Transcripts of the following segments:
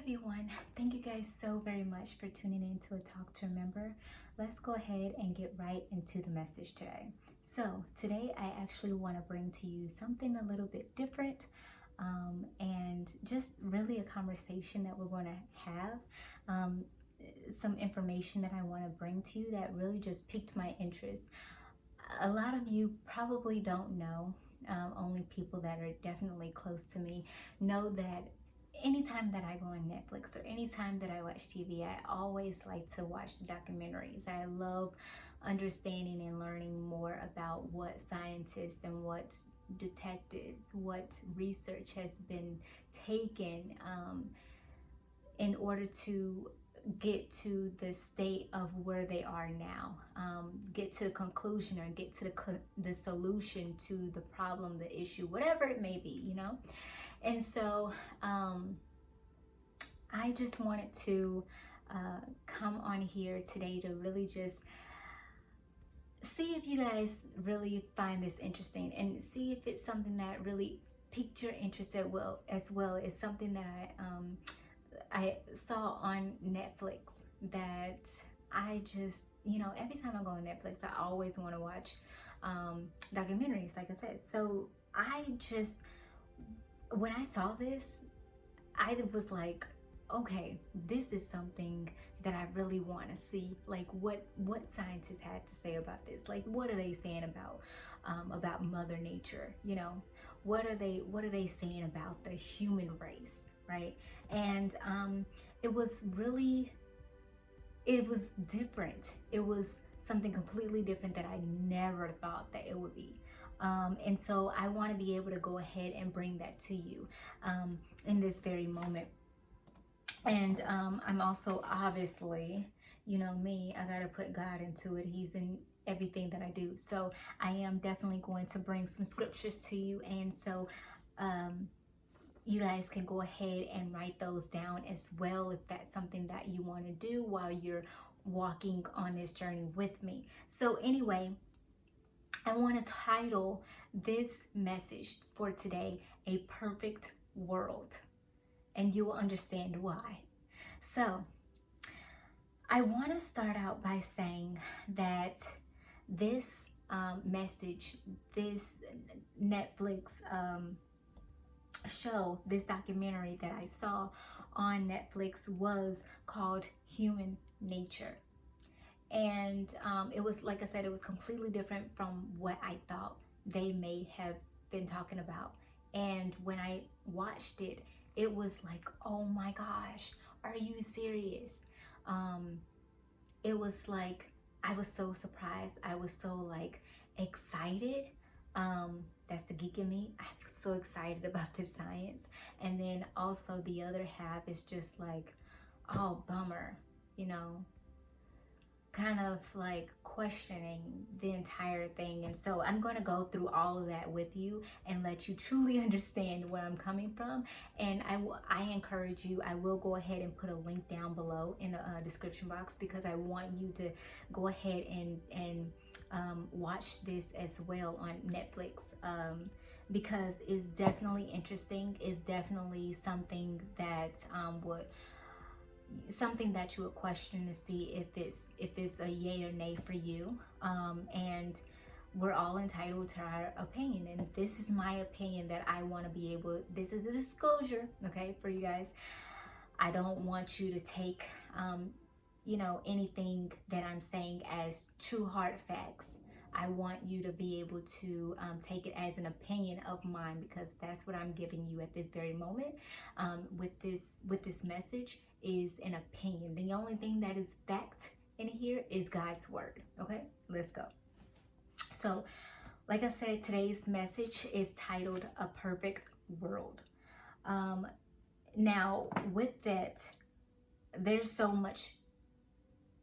everyone. Thank you guys so very much for tuning in to A Talk to Remember. Let's go ahead and get right into the message today. So, today I actually want to bring to you something a little bit different and just really a conversation that we're going to have. Some information that I want to bring to you that really just piqued my interest. A lot of you probably don't know, only people that are definitely close to me know that anytime that I go on Netflix or anytime that I watch TV, I always like to watch the documentaries. I love understanding and learning more about what scientists and what detectives, what research has been taken in order to get to the state of where they are now, get to the conclusion or get to the solution to the problem, the issue, whatever it may be, And so I just wanted to come on here today to really just see if you guys really find this interesting and see if it's something that really piqued your interest as well as something that I saw on Netflix that I just, every time I go on Netflix, I always want to watch documentaries, like I said. So when I saw this, I was like, okay, this is something that I really want to see. Like what scientists had to say about this. Like what are they saying about Mother Nature? What are they saying about the human race, right? And it was different. It was something completely different that I never thought that it would be. And so I want to be able to go ahead and bring that to you in this very moment. And I'm also obviously, me, I got to put God into it. He's in everything that I do. So I am definitely going to bring some scriptures to you. And so you guys can go ahead and write those down as well if that's something that you want to do while you're walking on this journey with me. So anyway, I want to title this message for today, A Perfect World. And you will understand why. So, I want to start out by saying that this message, this Netflix show, this documentary that I saw on Netflix was called Human Nature. And it was, like I said, it was completely different from what I thought they may have been talking about. And when I watched it, it was like, oh my gosh, are you serious? It was like, I was so surprised. I was so excited. That's the geek in me. I'm so excited about this science. And then also the other half is just like, oh, bummer, kind of like questioning the entire thing. And so I'm going to go through all of that with you and let you truly understand where I'm coming from. And I encourage you, I will go ahead and put a link down below in the description box, because I want you to go ahead and watch this as well on Netflix, because it's definitely interesting. It's definitely something that something that you would question to see if it's a yay or nay for you. And we're all entitled to our opinion, and this is my opinion that I want to be able. This is a disclosure, okay, for you guys. I don't want you to take anything that I'm saying as true hard facts. I want you to be able to take it as an opinion of mine, because that's what I'm giving you at this very moment. With this message is an opinion. The only thing that is fact in here is God's word. Okay, let's go. So, like I said, today's message is titled A Perfect World. Now, with that, there's so much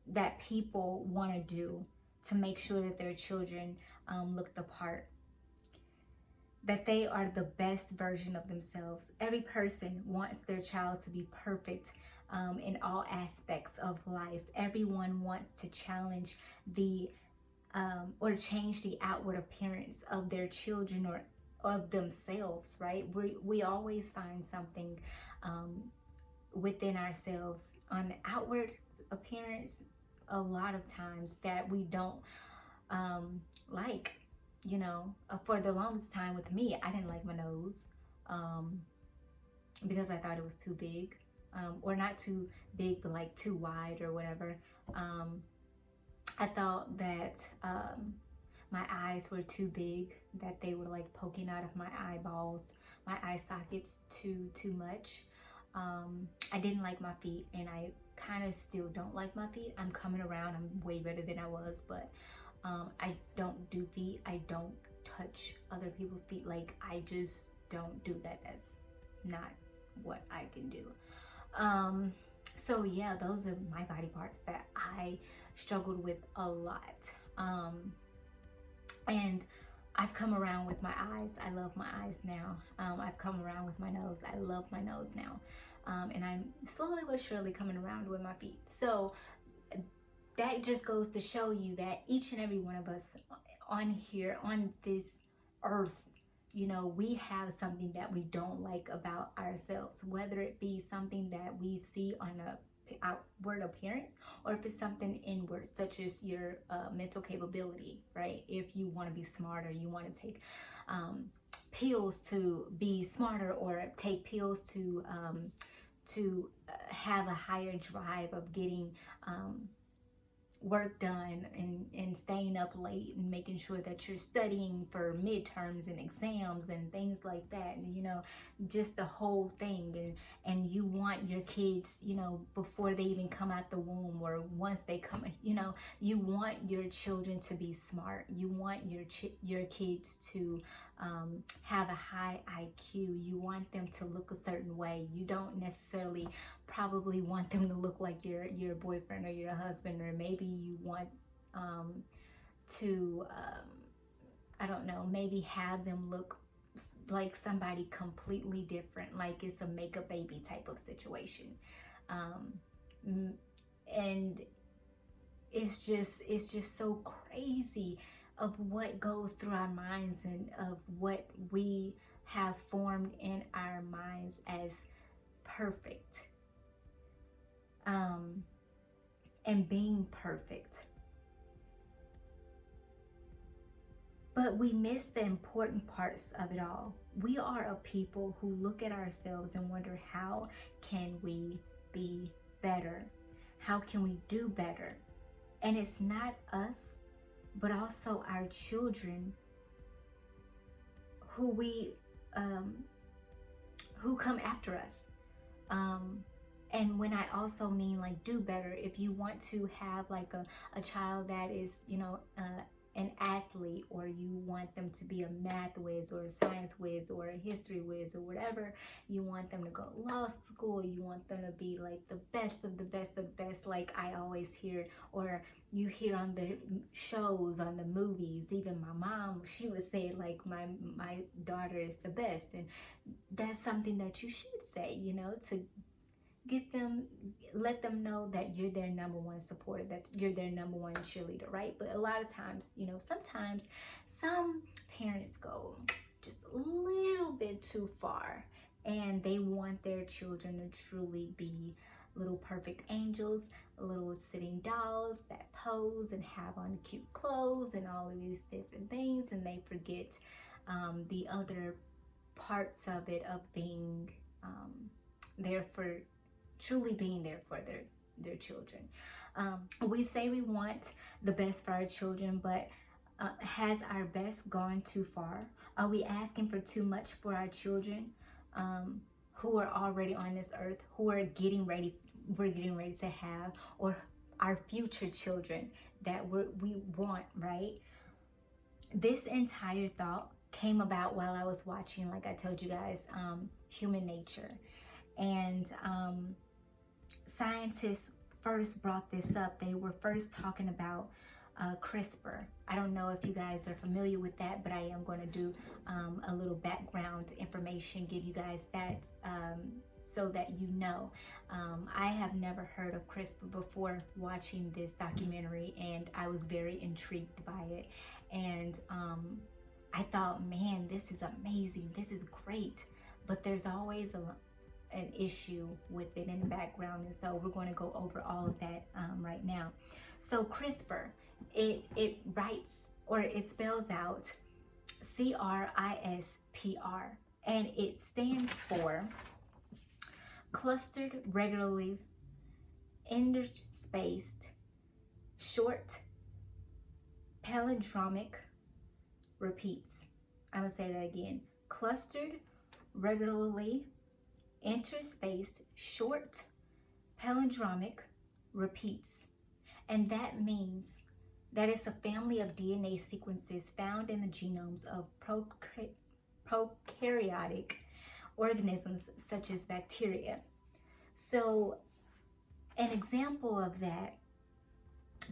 that people want to do to make sure that their children look the part, that they are the best version of themselves. Every person wants their child to be perfect in all aspects of life. Everyone wants to challenge or change the outward appearance of their children or of themselves, right? We always find something within ourselves on the outward appearance a lot of times that we don't like. For the longest time with me, I didn't like my nose, um, because I thought it was too big, or not too big, but like too wide or whatever. Um, I thought that my eyes were too big, that they were like poking out of my eyeballs, my eye sockets too much. I didn't like my feet, and I kind of still don't like my feet. I'm coming around. I'm way better than I was, but I don't do feet. I don't touch other people's feet. Like, I just don't do that. That's not what I can do. So yeah, those are my body parts that I struggled with a lot. And I've come around with my eyes. I love my eyes now. I've come around with my nose. I love my nose now. And I'm slowly but surely coming around with my feet. So that just goes to show you that each and every one of us on here, on this earth, we have something that we don't like about ourselves, whether it be something that we see on a outward appearance, or if it's something inward, such as your mental capability, right? If you want to be smarter, you want to take pills to be smarter, or take pills to have a higher drive of getting work done, and staying up late and making sure that you're studying for midterms and exams and things like that, and just the whole thing. And you want your kids, before they even come out the womb, or once they come, you want your children to be smart. You want your kids to have a high IQ. You want them to look a certain way. You don't necessarily probably want them to look like your boyfriend or your husband, or maybe you want to I don't know, maybe have them look like somebody completely different, like it's a makeup baby type of situation. And it's just so crazy of what goes through our minds, and of what we have formed in our minds as perfect, and being perfect. But we miss the important parts of it all. We are a people who look at ourselves and wonder, how can we be better? How can we do better? And it's not us, but also our children, who come after us. And when I also mean like do better, if you want to have like a child that is, an athlete, or you want them to be a math whiz, or a science whiz, or a history whiz, or whatever, you want them to go to law school, you want them to be like the best of the best of the best, like I always hear, or you hear on the shows, on the movies. Even my mom, she would say like my daughter is the best. And that's something that you should say, to let them know that you're their number one supporter, that you're their number one cheerleader, right? But a lot of times, sometimes some parents go just a little bit too far, and they want their children to truly be little perfect angels, little sitting dolls that pose and have on cute clothes and all of these different things, and they forget the other parts of it, of being there for truly being there for their children. We say we want the best for our children, but has our best gone too far? Are we asking for too much for our children, who are already on this earth, who are getting ready to have, or our future children that we want, right? This entire thought came about while I was watching, like I told you guys, Human Nature. And scientists first brought this up. They were first talking about CRISPR. I don't know if you guys are familiar with that, but I am going to do a little background information, give you guys that so that you know. I have never heard of CRISPR before watching this documentary, and I was very intrigued by it. And I thought, man, this is amazing. This is great. But there's always an issue with it in the background, and so we're going to go over all of that right now. So CRISPR, it writes, or it spells out CRISPR, and it stands for clustered, regularly interspaced, short, palindromic repeats. I'm going to say that again. Clustered, regularly interspaced, short, palindromic repeats. And that means that it's a family of DNA sequences found in the genomes of prokaryotic organisms such as bacteria. So an example of that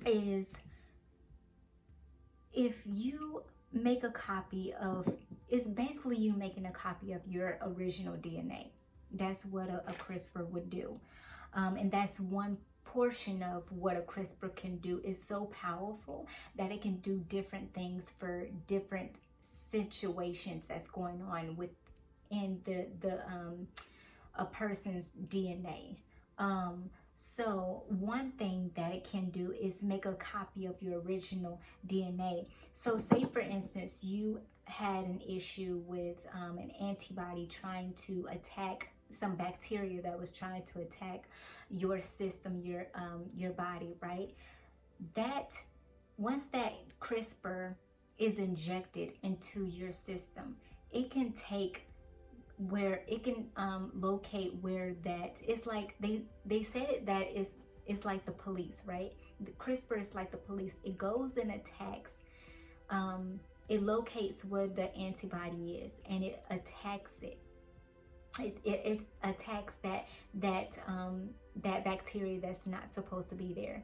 is if you make a copy of, it's basically you making a copy of your original DNA. That's what a CRISPR would do. And that's one portion of what a CRISPR can do. Is so powerful that it can do different things for different situations that's going on within a person's DNA. So one thing that it can do is make a copy of your original DNA. So say for instance, you had an issue with an antibody trying to attack some bacteria that was trying to attack your system, your body, right? That once that CRISPR is injected into your system, it can take where it can locate where that is. Like they said it, that is like the police, right? The CRISPR is like the police. It goes and attacks, it locates where the antibody is, and it attacks it. It attacks that bacteria that's not supposed to be there.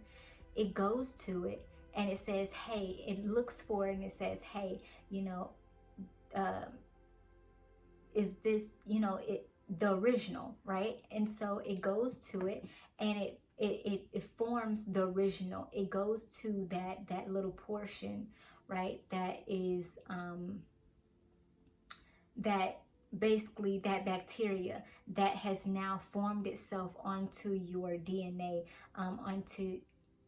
It goes to it and it says, hey, it looks for it and it says, hey, is this, the original, right? And so it goes to it and it forms the original. It goes to that little portion, right? That is that basically that bacteria that has now formed itself onto your DNA, onto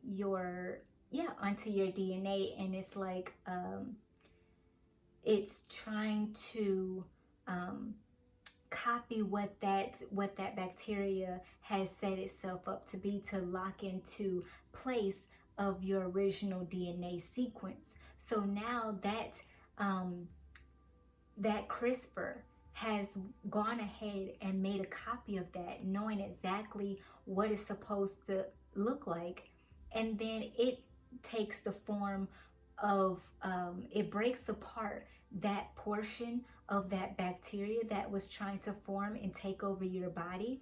your DNA, and it's like it's trying to copy what that bacteria has set itself up to be, to lock into place of your original DNA sequence. So now that that CRISPR has gone ahead and made a copy of that, knowing exactly what it's supposed to look like, and then it takes the form of it breaks apart that portion of that bacteria that was trying to form and take over your body.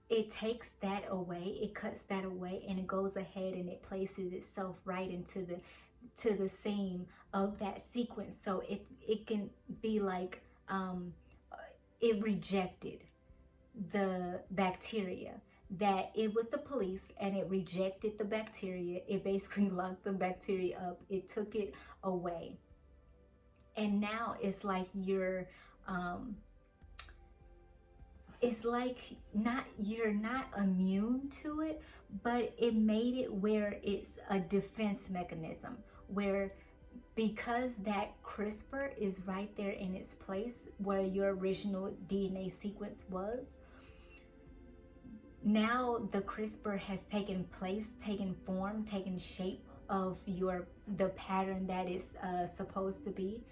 It takes that away, it cuts that away, and it goes ahead and it places itself right into the seam of that sequence. So it can be like it rejected the bacteria, that it was the police, and it rejected the bacteria. It basically locked the bacteria up. It took it away. And now it's like you're not immune to it, but it made it where it's a defense mechanism, where because that CRISPR is right there in its place where your original DNA sequence was, now the CRISPR has taken place, taken form, taken shape of the pattern that it's supposed to be.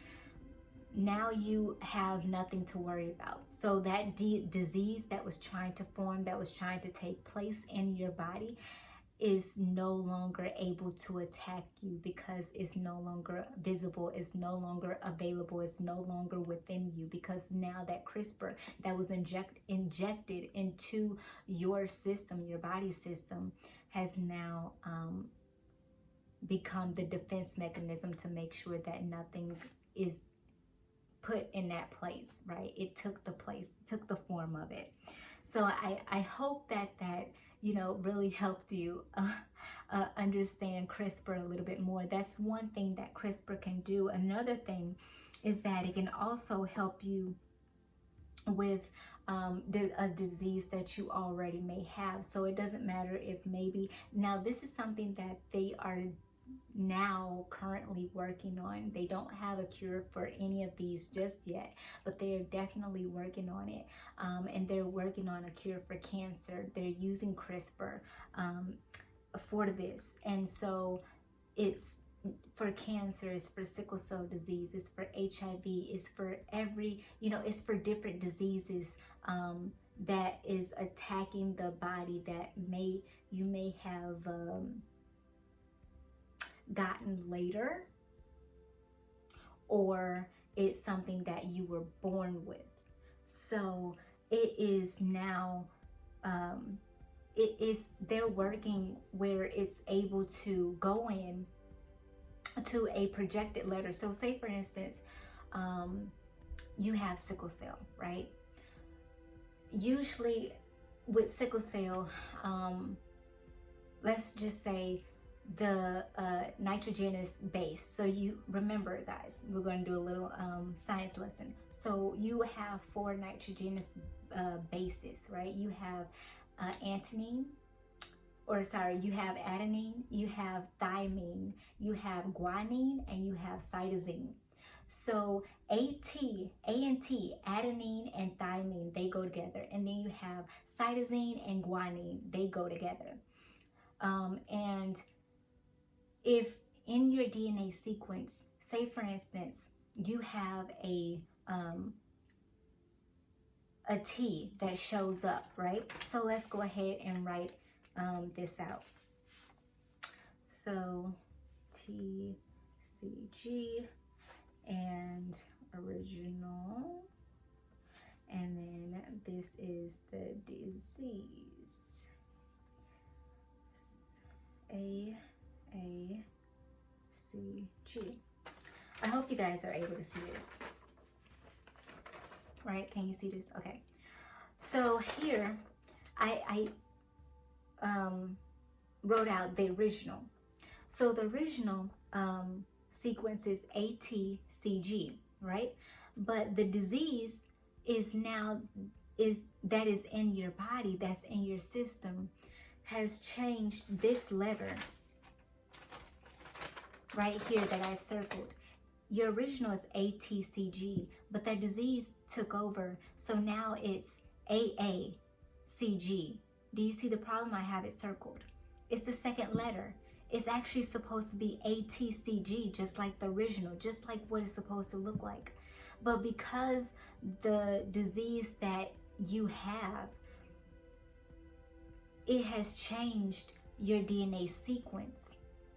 Now you have nothing to worry about. So that disease that was trying to form, that was trying to take place in your body, is no longer able to attack you, because it's no longer visible, it's no longer available, it's no longer within you, because now that CRISPR that was injected into your system, your body system, has now become the defense mechanism to make sure that nothing is put in that place, right? It took the form of it. So I hope that really helped you understand CRISPR a little bit more. That's one thing that CRISPR can do. Another thing is that it can also help you with a disease that you already may have. So it doesn't matter if maybe now this is something that they are now currently working on. They don't have a cure for any of these just yet, but they are definitely working on it. And they're working on a cure for cancer. They're using CRISPR for this. And so it's for cancer, it's for sickle cell disease, it's for HIV, it's for every, it's for different diseases that is attacking the body that you may have gotten later, or it's something that you were born with. So it is now they're working where it's able to go in to a projected letter. So say for instance, you have sickle cell, right? Usually with sickle cell, let's just say the nitrogenous base. So you remember, guys, we're going to do a little science lesson. So you have 4 nitrogenous bases, right? You have you have adenine, you have thymine, you have guanine, and you have cytosine. So A and T, adenine and thymine, they go together. And then you have cytosine and guanine, they go together. And if in your DNA sequence, say for instance, you have a T that shows up, right? So let's go ahead and write this out. So TCG and original, and then this is the disease. ACG. I hope you guys are able to see this. Right? Can you see this? Okay. So here, I wrote out the original. So the original sequence is ATCG, right? But the disease is that is in your body, that's in your system, has changed this letter right here that I've circled. Your original is ATCG, but that disease took over, so now it's AACG. Do you see the problem? I have it circled. It's the second letter. It's actually supposed to be ATCG, just like the original, just like what it's supposed to look like. But because the disease that you have, it has changed your DNA sequence.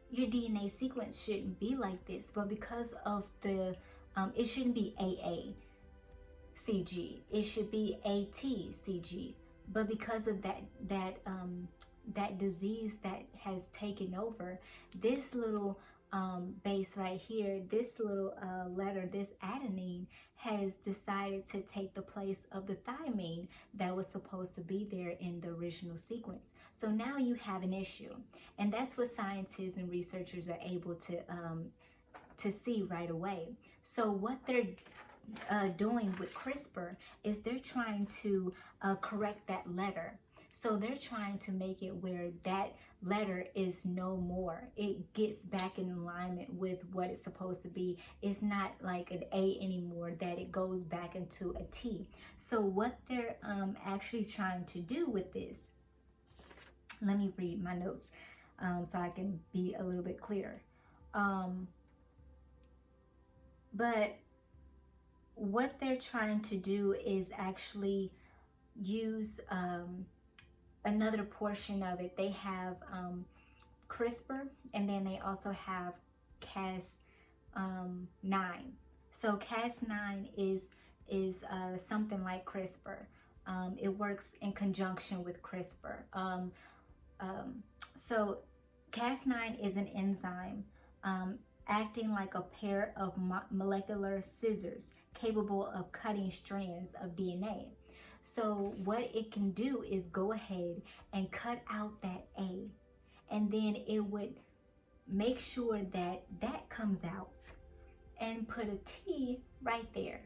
Your DNA sequence shouldn't be like this, but because of the, it shouldn't be AACG. It should be ATCG. But because of that disease that has taken over, this little base right here, this little letter, this adenine, has decided to take the place of the thymine that was supposed to be there in the original sequence. So now you have an issue, and that's what scientists and researchers are able to see right away. So what they're doing with CRISPR is they're trying to correct that letter. So they're trying to make it where that letter is no more. It gets back in alignment with what it's supposed to be. It's not like an A anymore, that it goes back into a T. So what they're actually trying to do with this, let me read my notes so I can be a little bit clearer. But what they're trying to do is actually use another portion of it. They have CRISPR, and then they also have Cas9. So Cas9 is something like CRISPR. It works in conjunction with CRISPR. So Cas9 is an enzyme acting like a pair of molecular scissors capable of cutting strands of DNA. So what it can do is go ahead and cut out that A, and then it would make sure that that comes out and put a T right there.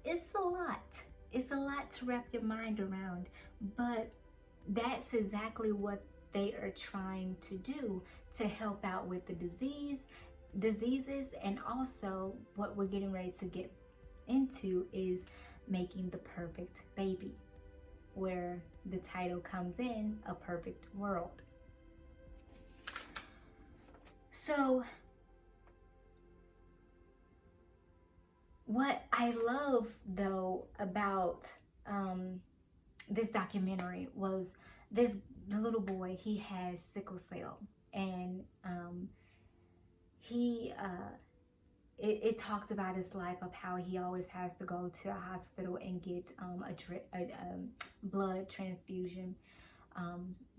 It's a lot. it's a lot to wrap your mind around, but that's exactly what they are trying to do to help out with the diseases. And also what we're getting ready to get into is making the perfect baby, where the title comes in, A Perfect World. So what I love though about this documentary was the little boy. He has sickle cell, and it talked about his life, of how he always has to go to a hospital and get a blood transfusion,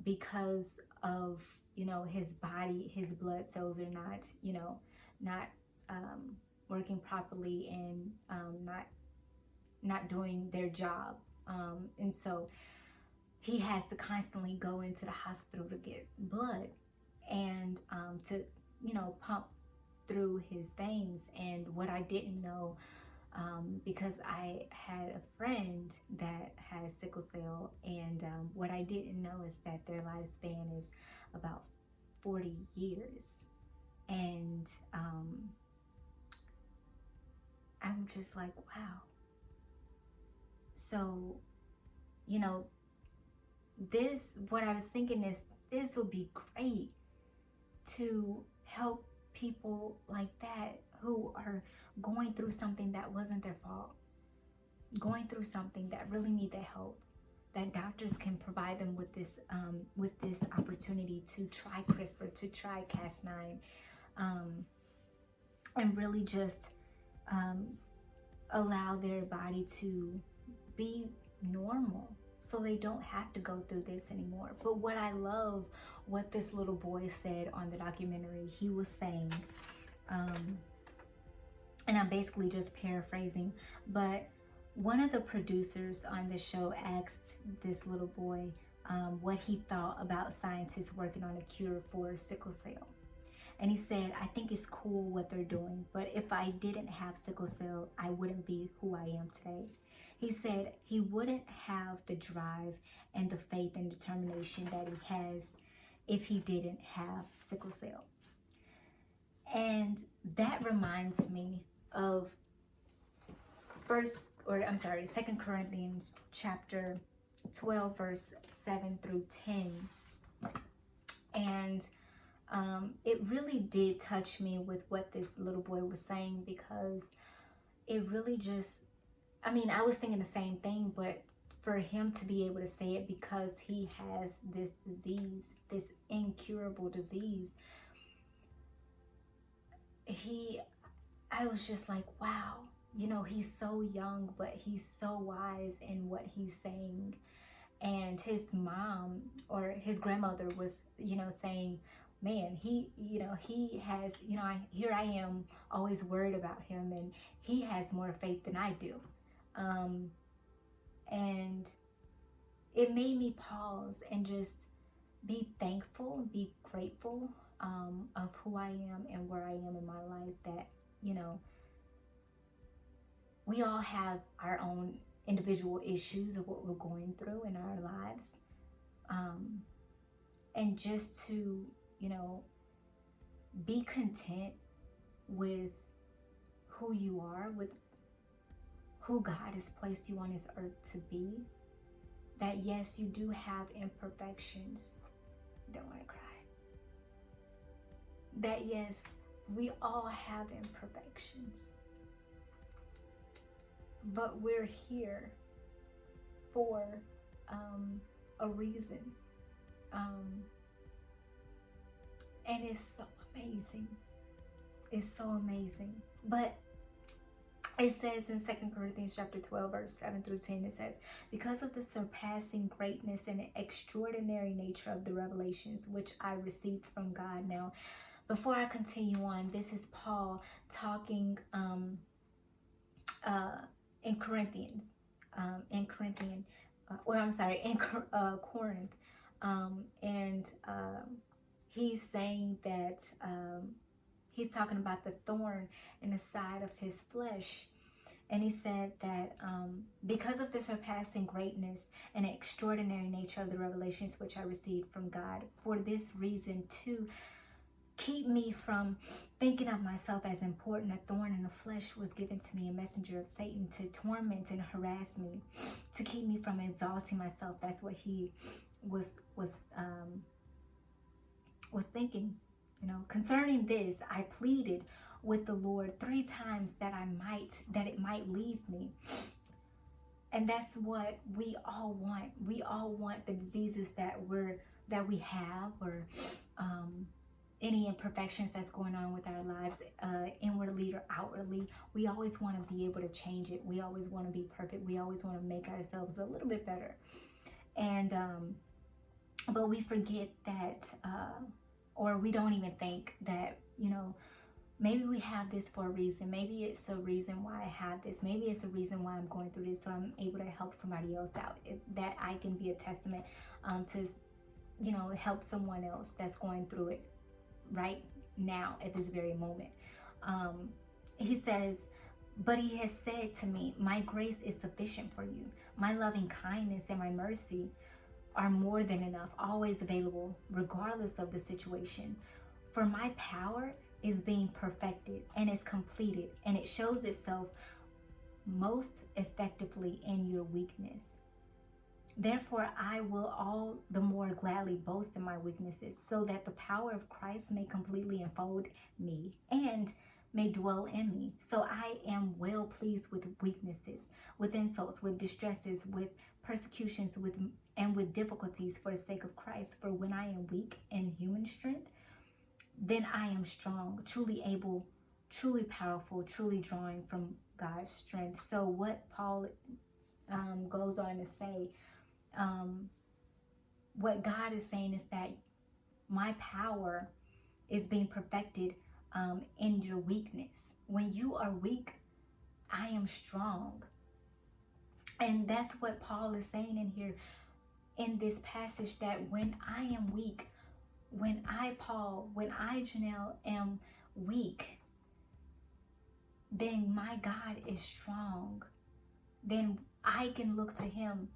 because of, you know, his body, his blood cells are not, you know, not working properly, and not doing their job, and so he has to constantly go into the hospital to get blood, and to, you know, pump through his veins. And what I didn't know, because I had a friend that has sickle cell, and what I didn't know is that their lifespan is about 40 years. And I'm just like, wow. So, you know, what I was thinking is, this would be great to help people like that, who are going through something that wasn't their fault, going through something that really need the help, that doctors can provide them with this opportunity to try CRISPR, to try Cas9, and really just allow their body to be normal, so they don't have to go through this anymore. But what I love, what this little boy said on the documentary, he was saying, and I'm basically just paraphrasing, but one of the producers on the show asked this little boy what he thought about scientists working on a cure for sickle cell. And he said, I think it's cool what they're doing, but if I didn't have sickle cell, I wouldn't be who I am today. He said he wouldn't have the drive and the faith and determination that he has if he didn't have sickle cell. And that reminds me of 2 Corinthians chapter 12, verse 7 through 10. And it really did touch me with what this little boy was saying, because it really just, I mean, I was thinking the same thing, but for him to be able to say it, because he has this disease, this incurable disease, I was just like, wow, you know, he's so young, but he's so wise in what he's saying. And his mom, or his grandmother, was, you know, saying, man, he has, you know, here I am always worried about him, and he has more faith than I do. And it made me pause and just be thankful, be grateful of who I am and where I am in my life, that, you know, we all have our own individual issues of what we're going through in our lives. And just to, you know, be content with who you are, with who God has placed you on this earth to be. That yes, you do have imperfections. Don't want to cry. That yes, we all have imperfections. But we're here for a reason. And it's so amazing. It's so amazing. But it says in 2 Corinthians chapter 12, verse 7 through 10, it says, because of the surpassing greatness and extraordinary nature of the revelations which I received from God. Now, before I continue on, this is Paul talking in Corinth. And he's saying that he's talking about the thorn in the side of his flesh. And he said that because of the surpassing greatness and extraordinary nature of the revelations which I received from God, for this reason to keep me from thinking of myself as important, a thorn in the flesh was given to me, a messenger of Satan to torment and harass me, to keep me from exalting myself. That's what he was thinking. Concerning this, I pleaded with the Lord 3 times that it might leave me. And that's what we all want. We all want the diseases that we have, or any imperfections that's going on with our lives, inwardly or outwardly. We always want to be able to change it. We always want to be perfect. We always want to make ourselves a little bit better. And but we forget that, or we don't even think that, maybe we have this for a reason. Maybe it's a reason why I have this. Maybe it's a reason why I'm going through this, so I'm able to help somebody else out. That I can be a testament to, help someone else that's going through it right now at this very moment. He says, but he has said to me, my grace is sufficient for you. My loving kindness and my mercy are more than enough, always available, regardless of the situation. For my power is being perfected and is completed, and it shows itself most effectively in your weakness. Therefore, I will all the more gladly boast in my weaknesses, so that the power of Christ may completely enfold me and may dwell in me. So I am well pleased with weaknesses, with insults, with distresses, with persecutions, with difficulties for the sake of Christ. For when I am weak in human strength, then I am strong, truly able, truly powerful, truly drawing from God's strength. So what Paul goes on to say, what God is saying is that my power is being perfected in your weakness. When you are weak, I am strong. And that's what Paul is saying in here, in this passage, that when I am weak, when I, Janelle, am weak, then my God is strong. Then I can look to him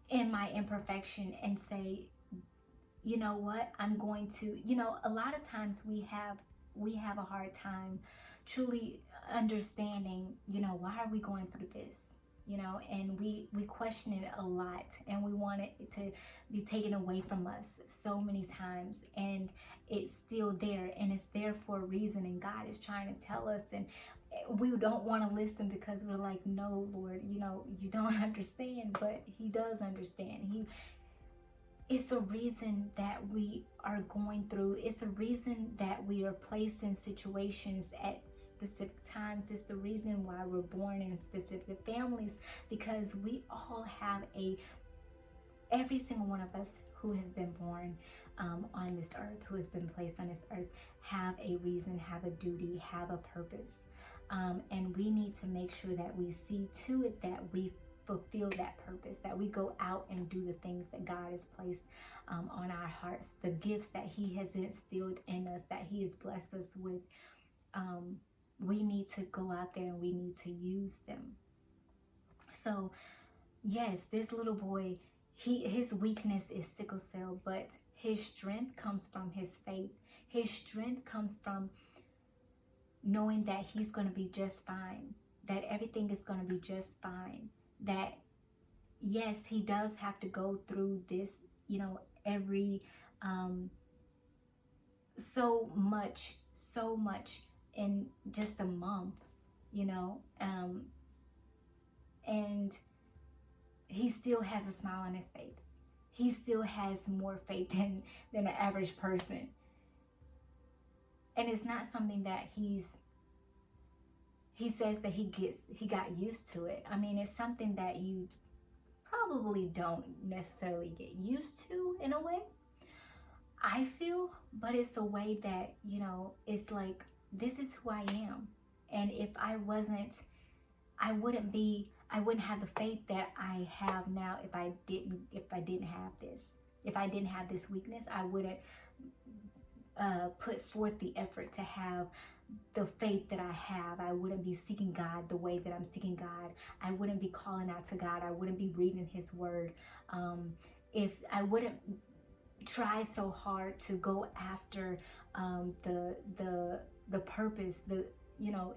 in my imperfection and say, you know what, I'm going to, a lot of times we have a hard time truly understanding, why are we going through this? And we question it a lot, and we want it to be taken away from us so many times, and it's still there, and it's there for a reason, and God is trying to tell us, and we don't want to listen because we're like, no, Lord, you don't understand, but he does understand. It's a reason that we are going through. It's a reason that we are placed in situations at specific times. It's the reason why we're born in specific families, because we all have every single one of us who has been born on this earth, who has been placed on this earth, have a reason, have a duty, have a purpose. And we need to make sure that we see to it that we fulfill that purpose, that we go out and do the things that God has placed on our hearts, the gifts that he has instilled in us, that he has blessed us with. We need to go out there and we need to use them. So yes, this little boy, his weakness is sickle cell, but his strength comes from his faith. His strength comes from knowing that he's going to be just fine, that everything is going to be just fine, that yes, he does have to go through this, every so much in just a month, and he still has a smile on his face. He still has more faith than an average person. And it's not something that he says that he got used to it. I mean, it's something that you probably don't necessarily get used to in a way, I feel, but it's a way that, it's like, this is who I am. And if I wasn't, I wouldn't have the faith that I have now if I didn't have this. If I didn't have this weakness, I wouldn't put forth the effort to have the faith that I have. I wouldn't be seeking God the way that I'm seeking God. I wouldn't be calling out to God. I wouldn't be reading his word. If I wouldn't try so hard to go after the purpose,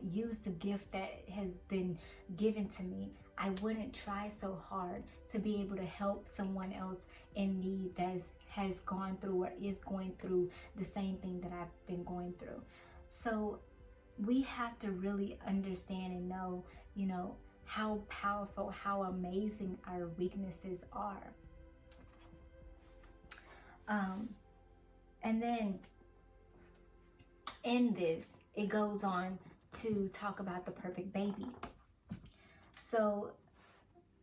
use the gift that has been given to me. I wouldn't try so hard to be able to help someone else in need that has gone through or is going through the same thing that I've been going through. So we have to really understand and know, how powerful, how amazing our weaknesses are. And then in this, it goes on to talk about the perfect baby. So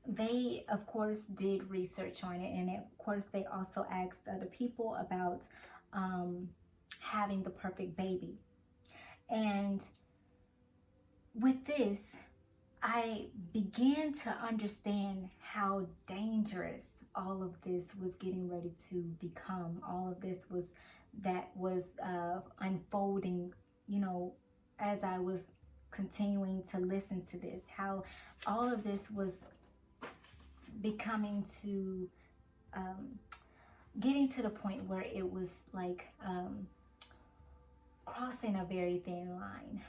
they, of course, did research on it. And of course, they also asked other people about having the perfect baby. And with this, I began to understand how dangerous all of this was getting ready to become. All of this was unfolding, as I was continuing to listen to this, how all of this was becoming to getting to the point where it was like crossing a very thin line,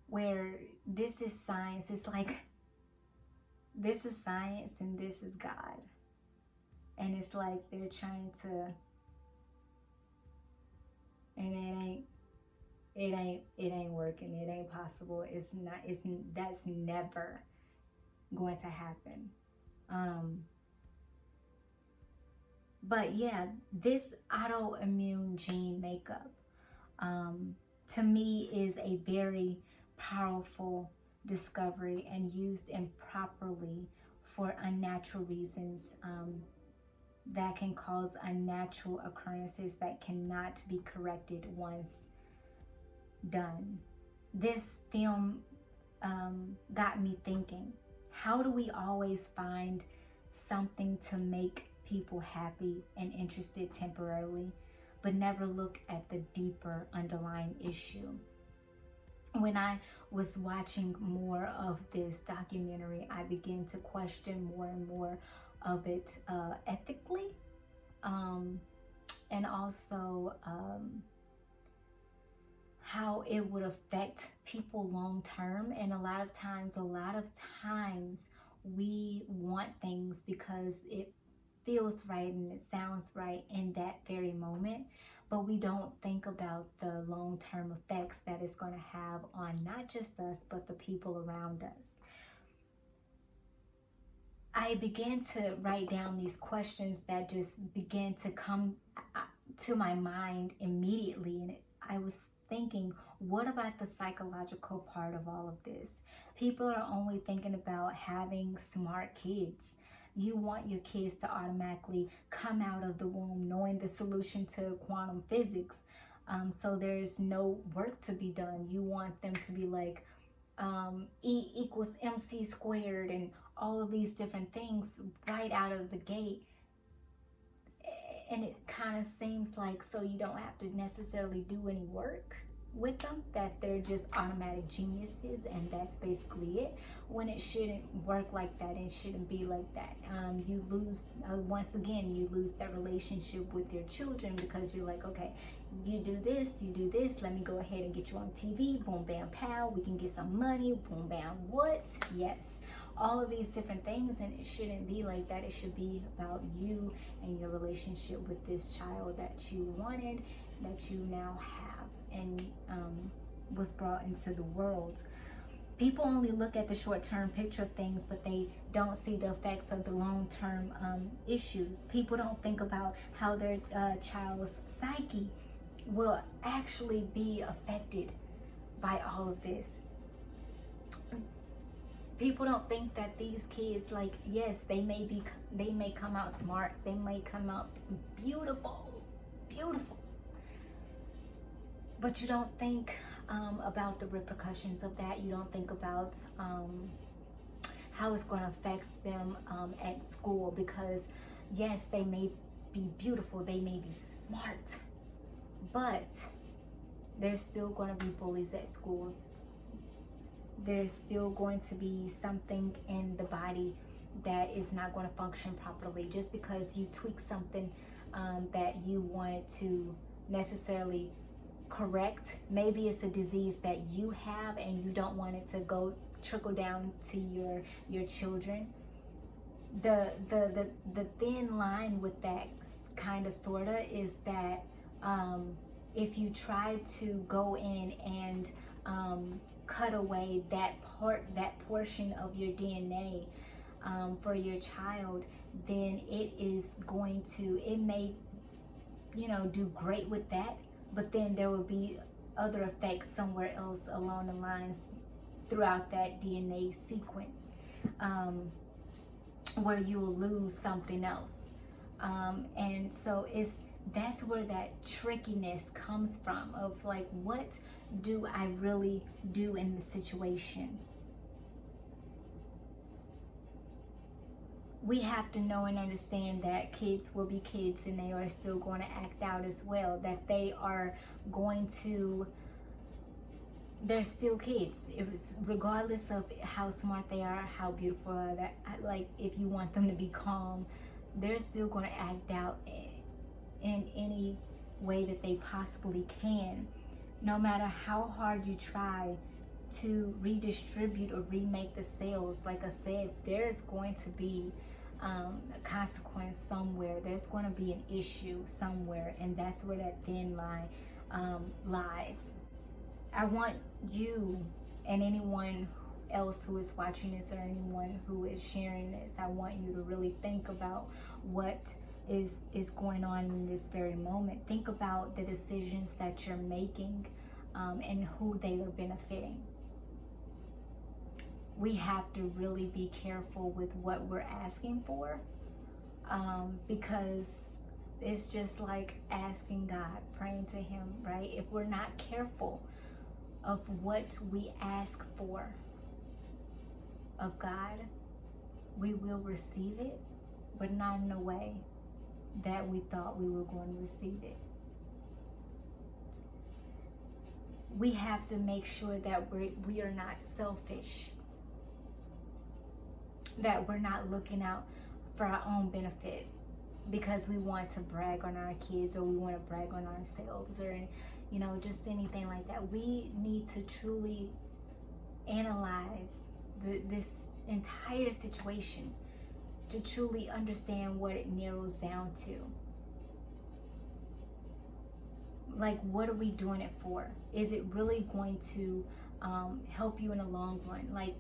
where this is science. It's like, this is science and this is God. And it's like they're trying to, and it ain't working. It ain't possible. That's never going to happen. But yeah, this autoimmune gene makeup, to me, is a very powerful discovery and used improperly for unnatural reasons, that can cause unnatural occurrences that cannot be corrected once done. This film got me thinking, how do we always find something to make people happy and interested temporarily, but never look at the deeper underlying issue? When I was watching more of this documentary, I began to question more and more of it ethically, and also how it would affect people long term. And a lot of times we want things because it feels right and it sounds right in that very moment, but we don't think about the long-term effects that it's going to have on not just us, but the people around us. I began to write down these questions that just began to come to my mind immediately. And I was thinking, what about the psychological part of all of this? People are only thinking about having smart kids. You want your kids to automatically come out of the womb knowing the solution to quantum physics. So there's no work to be done. You want them to be like E equals MC squared and all of these different things right out of the gate. And it kind of seems like, so you don't have to necessarily do any work with them, that they're just automatic geniuses and that's basically it, when it shouldn't work like that. It shouldn't be like that. You lose, once again, you lose that relationship with your children, because you're like, okay, you do this, let me go ahead and get you on TV, boom, bam, pow, we can get some money, boom, bam, what? Yes, all of these different things. And it shouldn't be like that. It should be about you and your relationship with this child that you wanted, that you now have, and was brought into the world. People only look at the short-term picture of things, but they don't see the effects of the long-term issues. People don't think about how their child's psyche will actually be affected by all of this. People don't think that these kids, like, yes, they may come out smart, they may come out beautiful, but you don't think about the repercussions of that. You don't think about how it's going to affect them at school, because yes, they may be beautiful, they may be smart, but There's still going to be bullies at school. There's still going to be something in the body that is not going to function properly just because you tweak something that you wanted to necessarily correct. Maybe it's a disease that you have and you don't want it to go trickle down to your children. The thin line with that kind of sorta is that if you try to go in and cut away that portion of your DNA for your child, then it may do great with that, but then there will be other effects somewhere else along the lines throughout that DNA sequence, where you will lose something else. And so that's where that trickiness comes from, of like, what do I really do in the situation? We have to know and understand that kids will be kids, and they are still going to act out as well, that they're still kids. Regardless of how smart they are, how beautiful are that, like, if you want them to be calm, they're still going to act out in any way that they possibly can. No matter how hard you try to redistribute or remake the cells, like I said, there's going to be a consequence somewhere. There's going to be an issue somewhere, and that's where that thin line lies. I want you and anyone else who is watching this, or anyone who is sharing this, I want you to really think about what is going on in this very moment. Think about the decisions that you're making and who they are benefiting. We have to really be careful with what we're asking for, because it's just like asking God, praying to Him, right? If we're not careful of what we ask for of God, we will receive it, but not in a way that we thought we were going to receive it. We have to make sure that we are not selfish, that we're not looking out for our own benefit because we want to brag on our kids, or we want to brag on ourselves, or just anything like that. We need to truly analyze this entire situation to truly understand what it narrows down to. Like, what are we doing it for? Is it really going to help you in the long run? Like,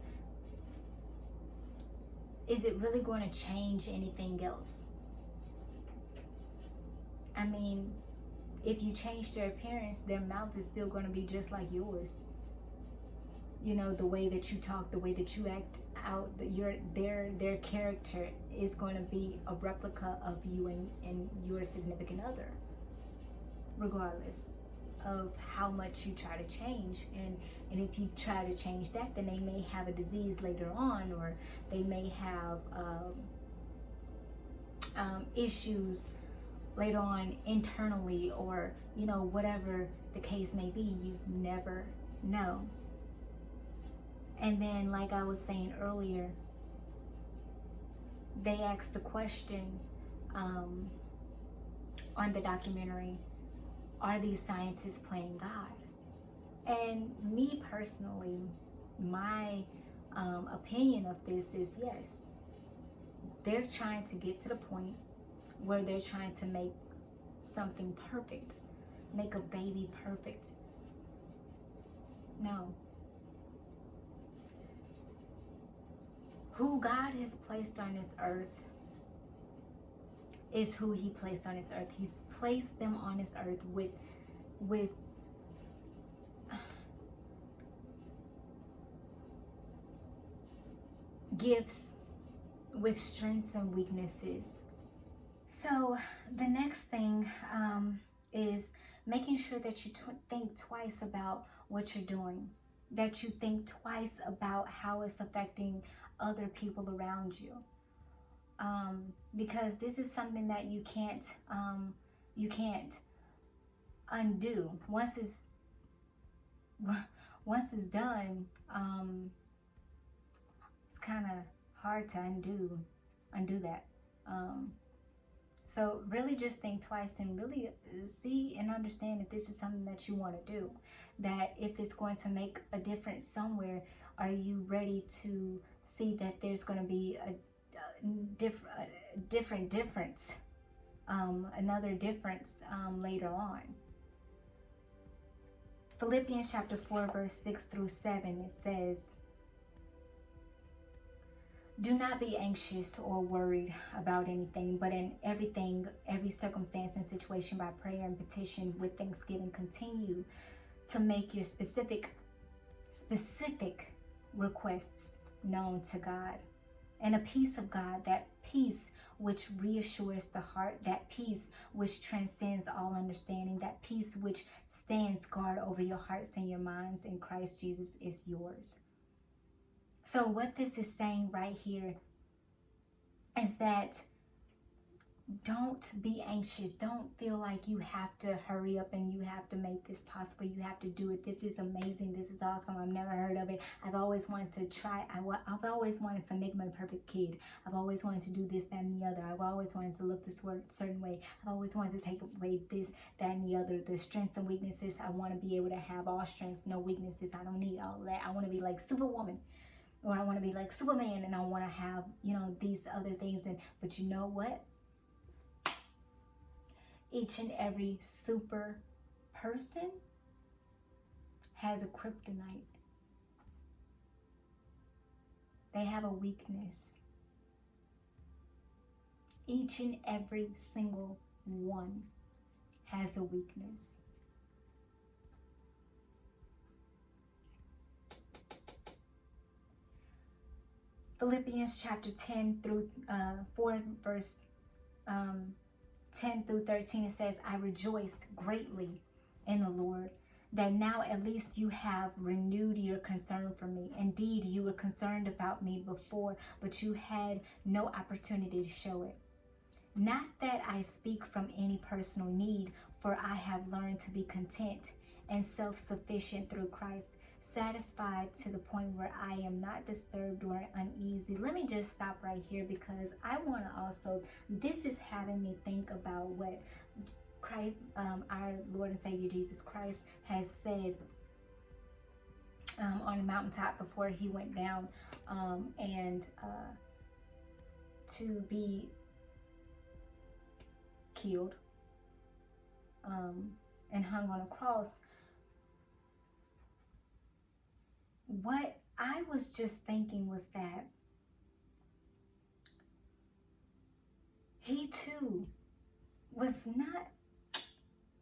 is it really going to change anything else? I mean, if you change their appearance, their mouth is still going to be just like yours. The way that you talk, the way that you act out, their character is going to be a replica of you and your significant other, regardless of how much you try to change. And if you try to change that, then they may have a disease later on, or they may have issues later on internally, or whatever the case may be. You never know. And then, like I was saying earlier, they asked the question on the documentary, are these scientists playing God? And me personally, my opinion of this is yes. They're trying to get to the point where they're trying to make something perfect, make a baby perfect. No. Who God has placed on this earth is who He placed on this earth. He's placed them on this earth with gifts, with strengths and weaknesses. So the next thing is making sure that you think twice about what you're doing, that you think twice about how it's affecting other people around you, because this is something that you can't undo. Once it's once it's done, it's kind of hard to undo that. So really just think twice and really see and understand if this is something that you want to do. That if it's going to make a difference somewhere, are you ready to see that there's going to be a different difference, another difference later on. Philippians chapter 4 verse 6 through 7, it says, "Do not be anxious or worried about anything, but in everything, every circumstance and situation, by prayer and petition with thanksgiving, continue to make your specific requests known to God. And a peace of God, that peace which reassures the heart, that peace which transcends all understanding, that peace which stands guard over your hearts and your minds in Christ Jesus, is yours." So what this is saying right here is that don't be anxious. Don't feel like you have to hurry up and you have to make this possible. You have to do it. This is amazing. This is awesome. I've never heard of it. I've always wanted to try. I've always wanted to make my perfect kid. I've always wanted to do this, that, and the other. I've always wanted to look this certain way. I've always wanted to take away this, that, and the other. The strengths and weaknesses. I want to be able to have all strengths, no weaknesses. I don't need all of that. I want to be like Superwoman. Or I want to be like Superman, and I want to have, these other things. But you know what? Each and every super person has a kryptonite. They have a weakness. Each and every single one has a weakness. Philippians chapter 4 verse 10 through 13, it says, "I rejoiced greatly in the Lord that now at least you have renewed your concern for me. Indeed, you were concerned about me before, but you had no opportunity to show it. Not that I speak from any personal need, for I have learned to be content and self-sufficient through Christ, satisfied to the point where I am not disturbed or uneasy." Let me just stop right here, because I want to also, this is having me think about what Christ, our Lord and Savior Jesus Christ, has said on the mountaintop before he went down and to be killed and hung on a cross. What I was just thinking was that he too was not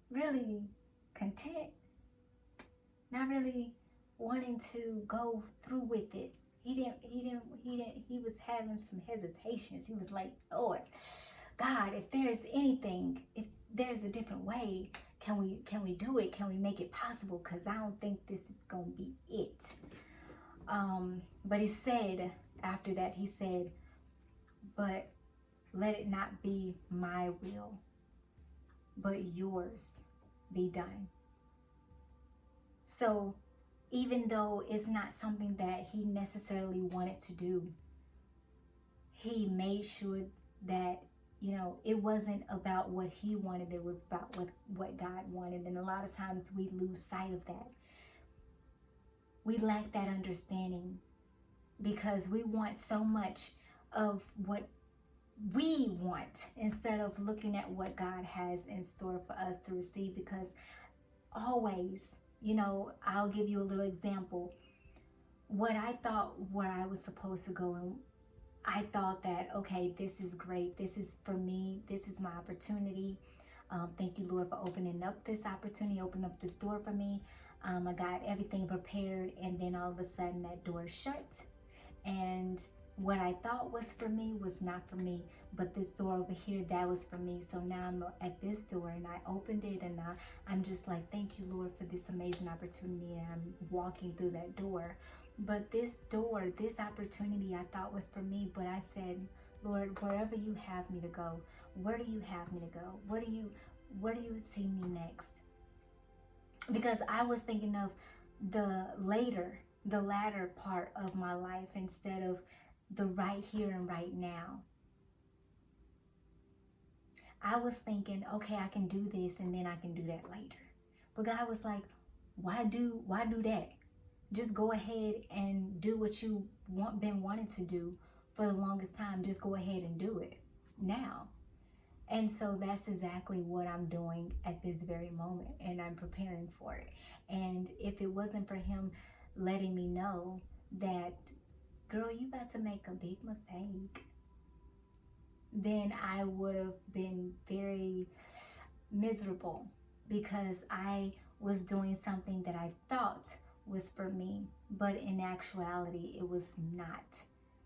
really content, not really wanting to go through with it. He was having some hesitations. He was like, "Lord God, if there's anything, if there's a different way, can we do it? Can we make it possible? Because I don't think this is gonna be it." But he said, after that, he said, "But let it not be my will, but yours be done." So even though it's not something that he necessarily wanted to do, he made sure that, it wasn't about what he wanted, it was about what God wanted. And a lot of times we lose sight of that. We lack that understanding because we want so much of what we want instead of looking at what God has in store for us to receive. Because always, I'll give you a little example. What I thought where I was supposed to go, and I thought that, okay, this is great. This is for me. This is my opportunity. Thank you, Lord, for opening up this opportunity, opening up this door for me. I got everything prepared, and then all of a sudden that door shut. And what I thought was for me was not for me, but this door over here, that was for me. So now I'm at this door, and I opened it, and I'm just like, thank you, Lord, for this amazing opportunity. And I'm walking through that door. But this door, this opportunity I thought was for me, but I said, "Lord, wherever you have me to go, where do you have me to go? Where do you see me next?" Because I was thinking of the latter part of my life instead of the right here and right now. I was thinking, okay, I can do this and then I can do that later. But God was like, why do that? Just go ahead and do what you been wanting to do for the longest time. Just go ahead and do it now. And so that's exactly what I'm doing at this very moment, and I'm preparing for it. And if it wasn't for him letting me know that, girl, you about to make a big mistake, then I would have been very miserable, because I was doing something that I thought was for me, but in actuality it was not.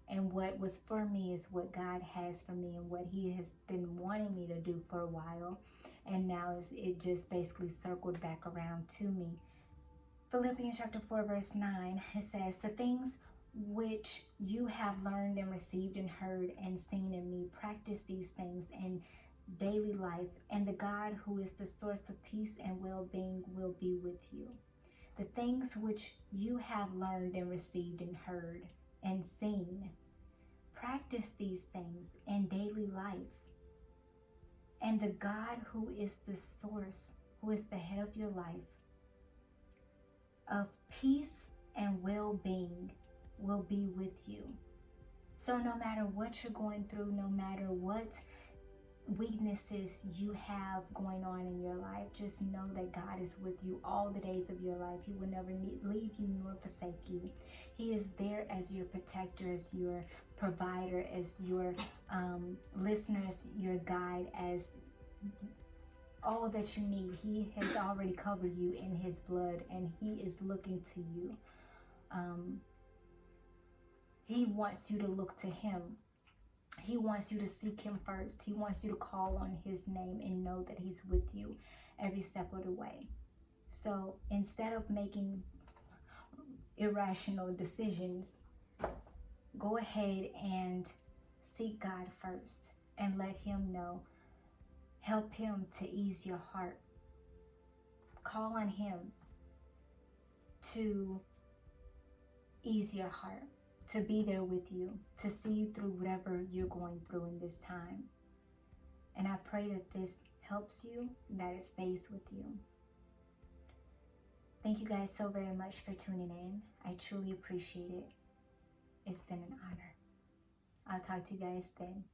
And what was for me is what God has for me and what he has been wanting me to do for a while. And now it just basically circled back around to me. Philippians chapter 4 verse 9, it says, the things which you have learned and received and heard and seen in me, practice these things in daily life, and the God who is the source of peace and well-being will be with you. The things which you have learned and received and heard and seen, practice these things in daily life, and the God who is the source, who is the head of your life, of peace and well-being will be with you. So no matter what you're going through, no matter what weaknesses you have going on in your life, just know that God is with you all the days of your life. He will never leave you nor forsake you. He is there as your protector, as your provider, as your listener, as your guide, as all that you need. He has already covered you in his blood, and he is looking to you. He wants you to look to him. He wants you to seek him first. He wants you to call on his name and know that he's with you every step of the way. So instead of making irrational decisions, go ahead and seek God first and let him know. Help him to ease your heart. Call on him to ease your heart, to be there with you, to see you through whatever you're going through in this time. And I pray that this helps you, that it stays with you. Thank you guys so very much for tuning in. I truly appreciate it. It's been an honor. I'll talk to you guys then.